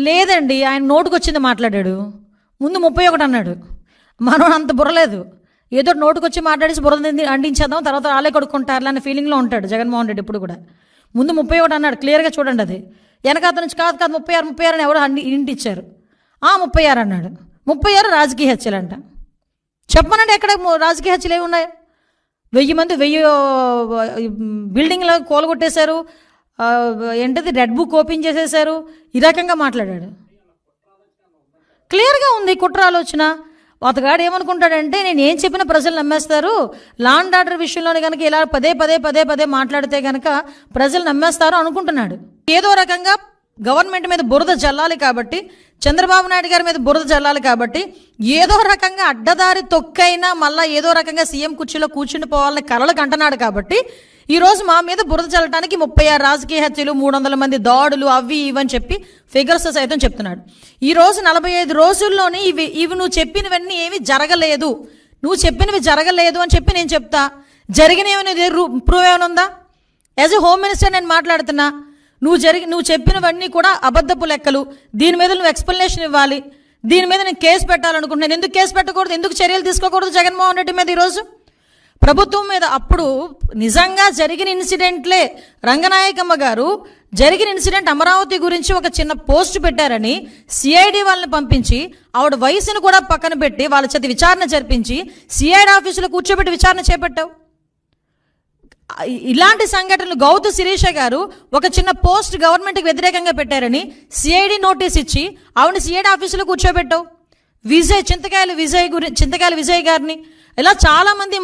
లేదండి, ఆయన నోటుకొచ్చింది మాట్లాడాడు. ముందు 31 అన్నాడు. మనం అంత బుర్రలేదు, ఏదో నోటుకొచ్చి మాట్లాడేసి బుర్ర అంటించేద్దాం, తర్వాత వాళ్ళే కొడుకుంటారు అనే ఫీలింగ్లో ఉంటాడు జగన్మోహన్ రెడ్డి ఇప్పుడు కూడా. ముందు 31 అన్నాడు, క్లియర్గా చూడండి. అది వెనకాత నుంచి కాదు 36 అని ఎవరు ఇంటి ఇచ్చారు. 36 అన్నాడు. 36 రాజకీయ హత్యలు అంట. చెప్పనండి ఎక్కడ రాజకీయ హత్యలు ఏమి ఉన్నాయి? 1000 మంది 1000 బిల్డింగ్లో కూలగొట్టేశారు, ఏంటది రెడ్ బుక్ ఓపెన్ చేసేశారు. ఈ రకంగా మాట్లాడాడు. క్లియర్గా ఉంది కుట్ర ఆలోచన. అతగాడు ఏమనుకుంటాడంటే నేను ఏం చెప్పినా ప్రజలు నమ్మేస్తారు, లా అండ్ ఆర్డర్ విషయంలోనే కనుక ఇలా పదే మాట్లాడితే కనుక ప్రజలు నమ్మేస్తారు అనుకుంటున్నాడు. ఏదో రకంగా గవర్నమెంట్ మీద బురద జల్లాలి కాబట్టి, చంద్రబాబు నాయుడు గారి మీద బురద జల్లాలి కాబట్టి ఏదో రకంగా అడ్డదారి తొక్కైనా మళ్ళీ ఏదో రకంగా సీఎం కుర్చీలో కూర్చుని పోవాలని కలలకు అంటున్నాడు. కాబట్టి ఈరోజు మా మీద బురద చల్లటానికి 36 రాజకీయ హత్యలు, 300 మంది దాడులు, అవి ఇవని చెప్పి ఫిగర్స్ సైతం చెప్తున్నాడు. ఈరోజు 45 రోజుల్లోనే ఇవి నువ్వు చెప్పినవన్నీ ఏమి జరగలేదు, నువ్వు చెప్పినవి జరగలేదు అని చెప్పి నేను చెప్తా. జరిగినవి ప్రూవ్ ఏమైనా ఉందా? యాజ్ ఎ హోమ్ మినిస్టర్ నేను మాట్లాడుతున్నా. నువ్వు చెప్పినవన్నీ కూడా అబద్ధపు లెక్కలు. దీని మీద నువ్వు ఎక్స్ప్లెనేషన్ ఇవ్వాలి. దీని మీద నేను కేసు పెట్టాలనుకుంటున్నాను. ఎందుకు కేసు పెట్టకూడదు, ఎందుకు చర్యలు తీసుకోకూడదు జగన్మోహన్ రెడ్డి మీద ఈరోజు ప్రభుత్వం మీద? అప్పుడు నిజంగా జరిగిన ఇన్సిడెంట్లే, రంగనాయకమ్మ గారు జరిగిన ఇన్సిడెంట్ అమరావతి గురించి ఒక చిన్న పోస్ట్ పెట్టారని సిఐడి వాళ్ళని పంపించి ఆవిడ వయసును కూడా పక్కన పెట్టి వాళ్ళ చేత విచారణ జరిపించి సిఐడి ఆఫీసులో కూర్చోబెట్టి విచారణ చేపట్టావు. ఇలాంటి సంఘటనలు గౌతు శిరీష గారు ఒక చిన్న పోస్ట్ గవర్నమెంట్కి వ్యతిరేకంగా పెట్టారని సిఐడి నోటీస్ ఇచ్చి ఆవిడని సిఐడి ఆఫీసులో కూర్చోబెట్టావు. చింతకాయల విజయ్ గారిని, ఇలా చాలామంది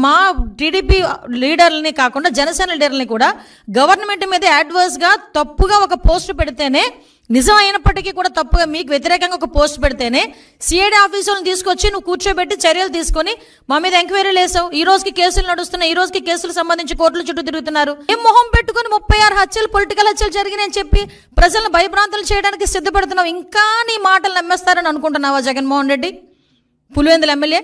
మా టీడీపీ లీడర్లని కాకుండా జనసేన లీడర్లని కూడా గవర్నమెంట్ మీద అడ్వర్స్గా తప్పుగా ఒక పోస్ట్ పెడితేనే, నిజం అయినప్పటికీ కూడా తప్పుగా మీకు వ్యతిరేకంగా ఒక పోస్ట్ పెడితేనే సిఐడి ఆఫీసులను తీసుకొచ్చి నువ్వు కూర్చోబెట్టి చర్యలు తీసుకొని మా మీద ఎంక్వైరీలు వేసావు. ఈ రోజుకి కేసులు నడుస్తున్నాయి, ఈ రోజుకి కేసులు సంబంధించి కోర్టుల చుట్టూ తిరుగుతున్నారు. ఏం మొహం పెట్టుకుని 36 హత్యలు, పొలిటికల్ హత్యలు జరిగినాయని చెప్పి ప్రజలను భయభ్రాంతులు చేయడానికి సిద్ధపడుతున్నావు. ఇంకా నీ మాటలు నమ్మేస్తారని అనుకుంటున్నావా జగన్మోహన్ రెడ్డి, పులివెందుల ఎమ్మెల్యే?